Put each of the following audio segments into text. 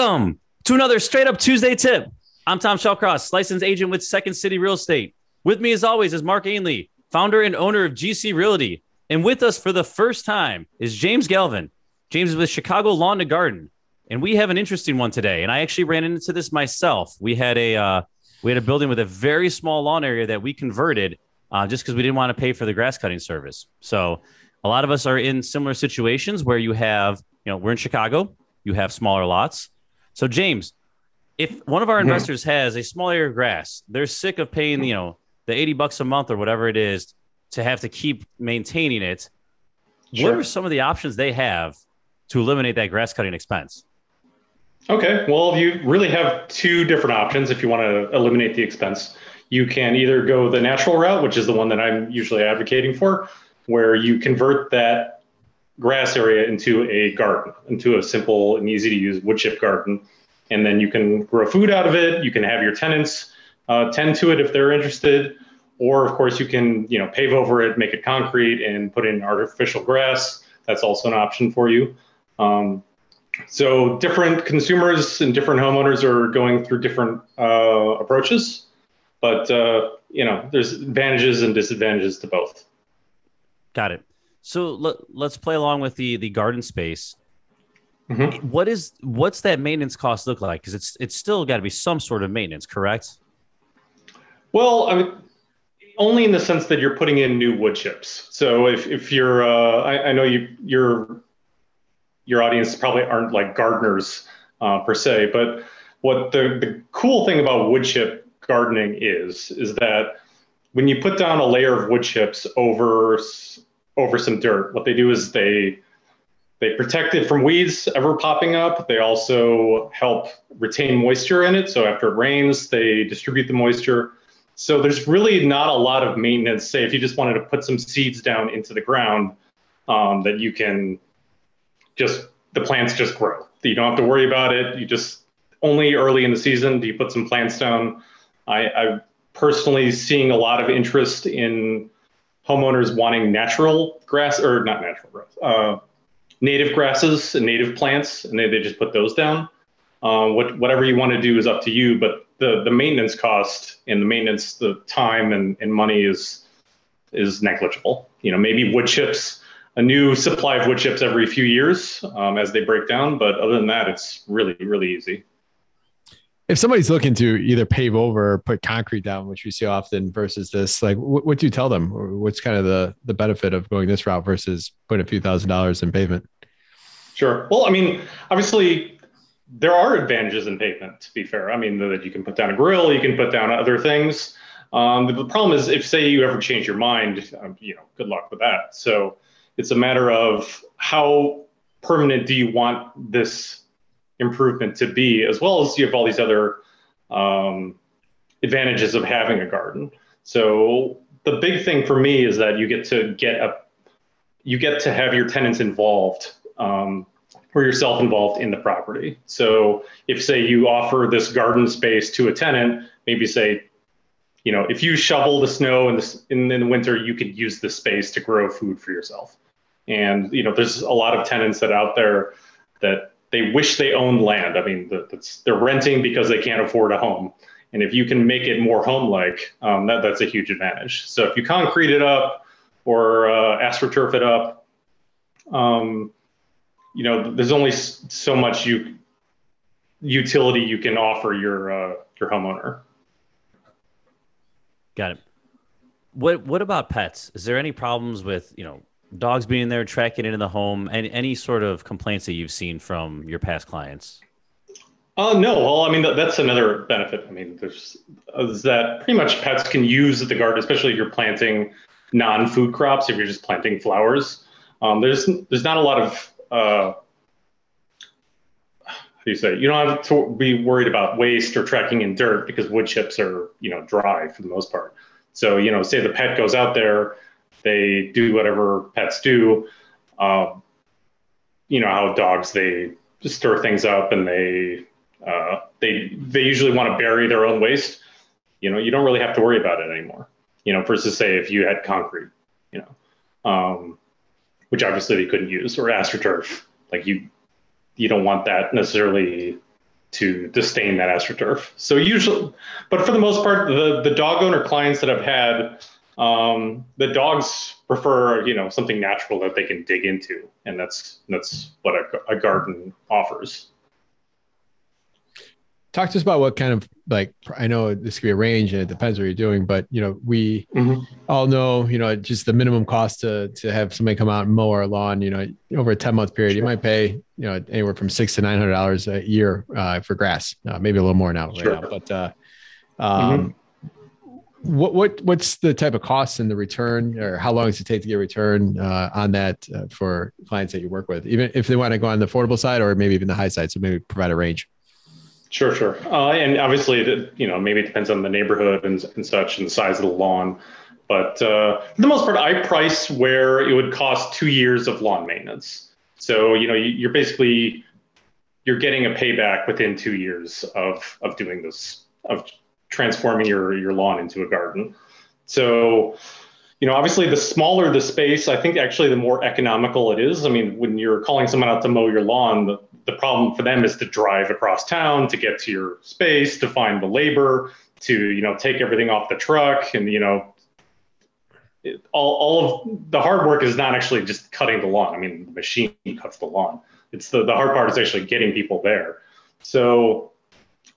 Welcome to another Straight Up Tuesday tip. I'm 𝗤𝘃𝗀𝗀, licensed agent with Second City Real Estate. With me, as always, is Mark 𝗬𝘃𝗀𝗀, founder and owner of 𝗤𝘃𝗱𝗰𝗀𝗀. And with us for the first time is James Galvin. James is with Chicago Lawn and Garden. And we have an interesting one today. And I actually ran into this myself. We had a building with a very small lawn area that we converted just because we didn't want to pay for the grass cutting service. So a lot of us are in similar situations where you have, we're in Chicago, you have smaller lots. So James, if one of our investors has a small area of grass, they're sick of paying, the $80 a month or whatever it is to have to keep maintaining it. Sure. What are some of the options they have to eliminate that grass cutting expense? Okay, well, you really have two different options if you want to eliminate the expense. You can either go the natural route, which is the one that I'm usually advocating for, where you convert that grass area into a garden, into a simple and easy to use wood chip garden. And then you can grow food out of it. You can have your tenants tend to it if they're interested. Or of course you can, pave over it, make it concrete and put in artificial grass. That's also an option for you. So different consumers and different homeowners are going through different approaches, but there's advantages and disadvantages to both. Got it. So let's play along with the garden space. Mm-hmm. What's that maintenance cost look like? Because it's still got to be some sort of maintenance, correct? Well, I mean, only in the sense that you're putting in new wood chips. So if you're, I know your audience probably aren't like gardeners per se, but what the cool thing about wood chip gardening is that when you put down a layer of wood chips over some dirt, what they do is they protect it from weeds ever popping up. They also help retain moisture in it. So after it rains, they distribute the moisture. So there's really not a lot of maintenance. Say if you just wanted to put some seeds down into the ground, that you can the plants just grow. You don't have to worry about it. You just only early in the season do you put some plants down. I'm personally seeing a lot of interest in homeowners wanting natural grass, or not natural grass, native grasses and native plants, and they just put those down. Whatever you want to do is up to you, but the maintenance cost and the time and money is negligible. Maybe wood chips, a new supply of wood chips every few years as they break down, but other than that, it's really, really easy. If somebody's looking to either pave over or put concrete down, which we see often, versus this, like, what do you tell them? What's kind of the benefit of going this route versus putting a few $1,000s in pavement? Sure. Well, I mean, obviously there are advantages in pavement, to be fair. I mean, that you can put down a grill, you can put down other things. The problem is if, say, you ever change your mind, good luck with that. So it's a matter of how permanent do you want this improvement to be, as well as you have all these other advantages of having a garden. So the big thing for me is that you get to have your tenants involved, or yourself involved in the property. So if, say, you offer this garden space to a tenant, maybe say, if you shovel the snow in the winter, you could use the space to grow food for yourself. And there's a lot of tenants that out there that they wish they owned land. I mean, they're renting because they can't afford a home. And if you can make it more home-like, that's a huge advantage. So if you concrete it up or astroturf it up, there's only so much utility you can offer your homeowner. Got it. What about pets? Is there any problems with, dogs being there, tracking into the home, and any sort of complaints that you've seen from your past clients? No. Well, I mean, that's another benefit. I mean, is that pretty much pets can use the garden, especially if you're planting non-food crops, if you're just planting flowers. There's not a lot of, how do you say, you don't have to be worried about waste or tracking in dirt because wood chips are, dry for the most part. So, say the pet goes out there, they do whatever pets do. How dogs, they just stir things up and they usually want to bury their own waste. You don't really have to worry about it anymore. Versus say if you had concrete, which obviously they couldn't use, or astroturf. Like you don't want that necessarily to disdain that AstroTurf. So usually, but for the most part, the dog owner clients that I've had, the dogs prefer, something natural that they can dig into. And that's what a garden offers. Talk to us about what kind of, like, I know this could be a range and it depends what you're doing, but we all know, just the minimum cost to have somebody come out and mow our lawn, over a 10-month period, you might pay, anywhere from $600 to $900 a year for grass, maybe a little more now, right now. But what's the type of costs and the return, or how long does it take to get a return on that for clients that you work with, even if they want to go on the affordable side or maybe even the high side? So maybe provide a range. Sure. And obviously, maybe it depends on the neighborhood and such and the size of the lawn. But for the most part, I price where it would cost 2 years of lawn maintenance. So, you're basically, you're getting a payback within 2 years of doing this, of transforming your lawn into a garden. So, obviously, the smaller the space, I think actually the more economical it is. I mean, when you're calling someone out to mow your lawn, the problem for them is to drive across town to get to your space, to find the labor, to, take everything off the truck. And, all of the hard work is not actually just cutting the lawn. I mean, the machine cuts the lawn. It's the hard part is actually getting people there. So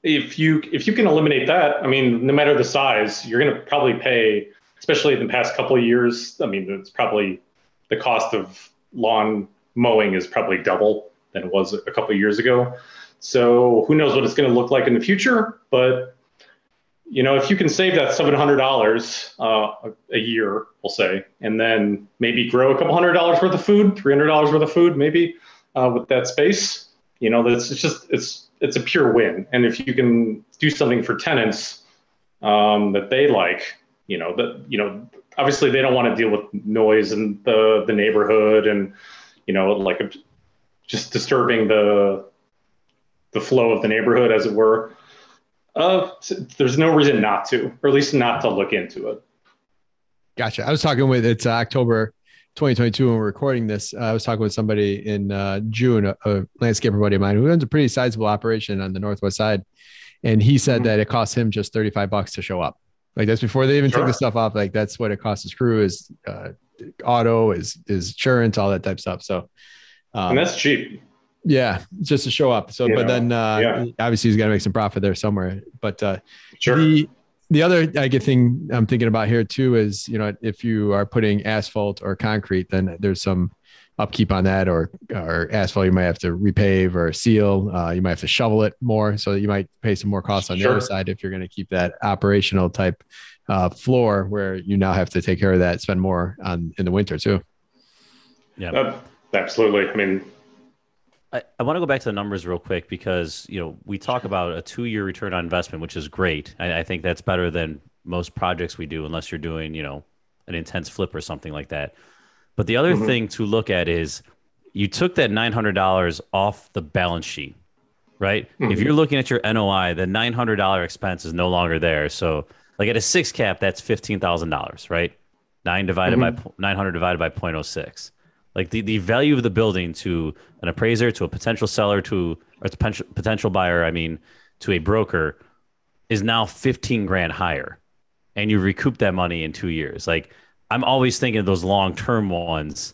if you can eliminate that, I mean, no matter the size, you're going to probably pay, especially in the past couple of years. I mean, it's probably the cost of lawn mowing is probably double than it was a couple of years ago. So who knows what it's going to look like in the future, but if you can save that $700 a year, we'll say, and then maybe grow a couple $100 worth of food, $300 worth of food, maybe with that space, it's a pure win. And if you can do something for tenants that they like, obviously they don't want to deal with noise in the neighborhood and, just disturbing the flow of the neighborhood, as it were. There's no reason not to, or at least not to look into it. Gotcha. I was talking with, it's October 2022 when we're recording this. I was talking with somebody in June, a landscaper buddy of mine who owns a pretty sizable operation on the Northwest side. And he said that it cost him just $35 to show up. Like, that's before they even took the stuff off. Like, that's what it costs his crew, is auto, is insurance, all that type of stuff. So, and that's cheap. Yeah, just to show up. So, but then obviously he's got to make some profit there somewhere. But the other thing I'm thinking about here too is, if you are putting asphalt or concrete, then there's some upkeep on that, or asphalt you might have to repave or seal. You might have to shovel it more, so you might pay some more costs on the other side if you're going to keep that operational type floor, where you now have to take care of that, spend more on in the winter too. Yeah, absolutely. I mean, I want to go back to the numbers real quick, because, we talk about a 2-year return on investment, which is great. I think that's better than most projects we do, unless you're doing, an intense flip or something like that. But the other thing to look at is, you took that $900 off the balance sheet, right? If you're looking at your NOI, the $900 expense is no longer there. So like at a 6 cap, that's $15,000, right? 900 divided by 0.06. Like the value of the building to an appraiser, to a potential seller, to a potential buyer, to a broker, is now 15 grand higher, and you recoup that money in 2 years. Like, I'm always thinking of those long-term ones.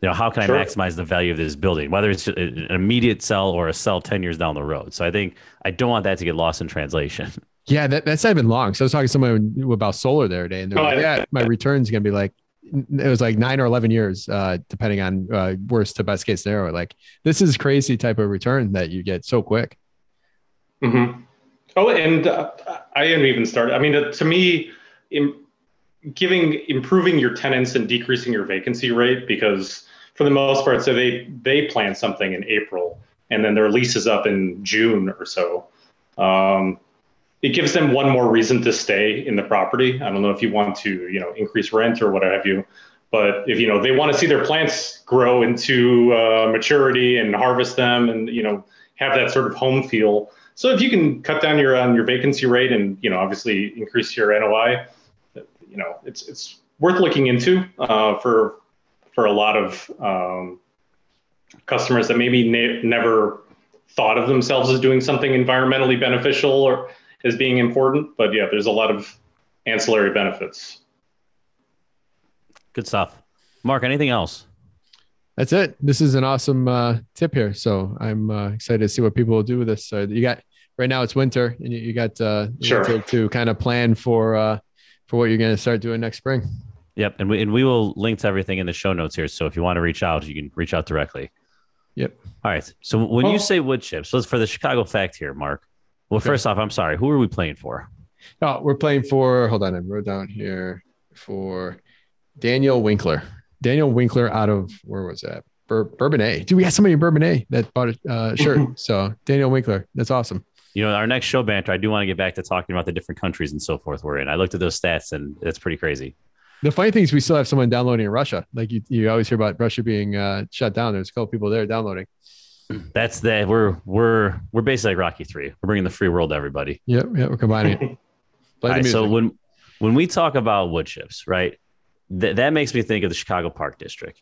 How can I maximize the value of this building, whether it's an immediate sell or a sell 10 years down the road. So I think I don't want that to get lost in translation. Yeah, that's not even long. So I was talking to someone about solar the other day, and they're like, my return's going to be like, it was like 9 or 11 years, depending on worst to best case scenario. Like, this is crazy type of return that you get so quick. Oh, and I haven't even started. I mean, to me, improving your tenants and decreasing your vacancy rate, because for the most part, so they plan something in April and then their lease is up in June or so. It gives them one more reason to stay in the property. I don't know if you want to, increase rent or what have you, but if, they want to see their plants grow into maturity and harvest them and, have that sort of home feel. So if you can cut down your vacancy rate and, obviously increase your NOI, it's worth looking into for a lot of customers that maybe never thought of themselves as doing something environmentally beneficial or as being important. But yeah, there's a lot of ancillary benefits. Good stuff. Mark, anything else? That's it. This is an awesome tip here. So I'm excited to see what people will do with this. So you got right now it's winter, and you got winter to kind of plan for what you're going to start doing next spring. Yep, and we will link to everything in the show notes here. So if you want to reach out, you can reach out directly. Yep. All right. So when you say wood chips, let's for the Chicago fact here, Mark. Well, first off, I'm sorry. Who are we playing for? Oh, we're playing for. Hold on, I wrote down here for Daniel Winkler. Daniel Winkler out of where was that? Bourbonnais. Dude, we got somebody in Bourbonnais that bought a shirt. So Daniel Winkler, that's awesome. You know, our next show banter, I do want to get back to talking about the different countries and so forth we're in. I looked at those stats, and it's pretty crazy. The funny thing is we still have someone downloading in Russia. Like you always hear about Russia being shut down. There's a couple people there downloading. That's that. We're basically like Rocky 3. We're bringing the free world to everybody. Yep. We're combining it. All right, so when we talk about wood chips, right, that makes me think of the Chicago Park District.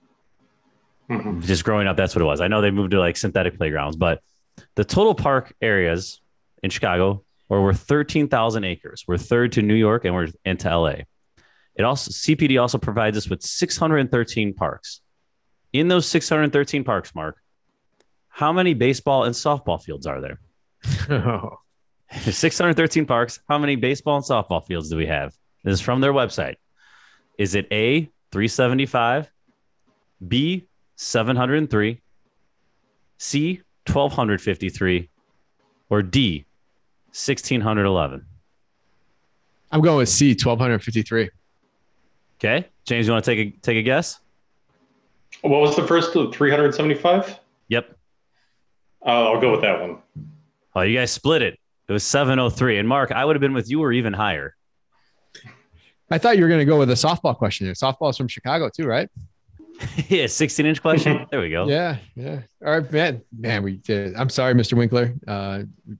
Mm-hmm. Just growing up, that's what it was. I know they moved to like synthetic playgrounds, but the total park areas in Chicago were 13,000 acres. We're third to New York, and we're into LA. CPD also provides us with 613 parks. In those 613 parks, Mark, how many baseball and softball fields are there? 613 parks. How many baseball and softball fields do we have? This is from their website. Is it A, 375, B, 703, C, 1,253, or D, 1,611? I'm going with C, 1,253. Okay. James, you want to take a guess? What was the first? 375? Yep. I'll go with that one. Oh, you guys split it. It was 703. And Mark, I would have been with you or even higher. I thought you were going to go with a softball question here. Softball's from Chicago too, right? Yeah, 16-inch question. There we go. Yeah. All right, man, we did. I'm sorry, Mr. Winkler.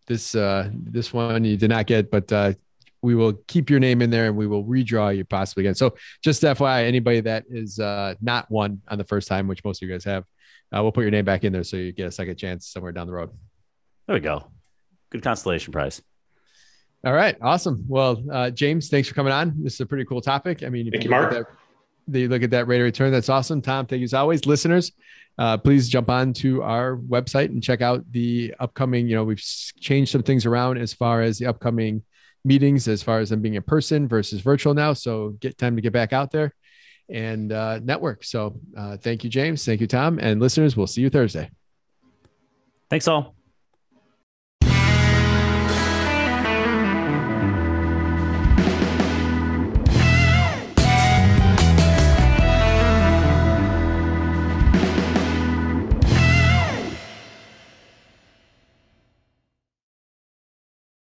This one you did not get, but we will keep your name in there and we will redraw you possibly again. So just FYI, anybody that is not won on the first time, which most of you guys have, we'll put your name back in there so you get a second chance somewhere down the road. There we go. Good constellation prize. All right. Awesome. Well, James, thanks for coming on. This is a pretty cool topic. I mean, thank you, Mark. Look at that rate of return. That's awesome. Tom, thank you as always. Listeners, please jump on to our website and check out the upcoming, we've changed some things around as far as the upcoming meetings, as far as them being in person versus virtual now. So time to get back out there and network. So thank you, James. Thank you, Tom. And listeners, we'll see you Thursday. Thanks all.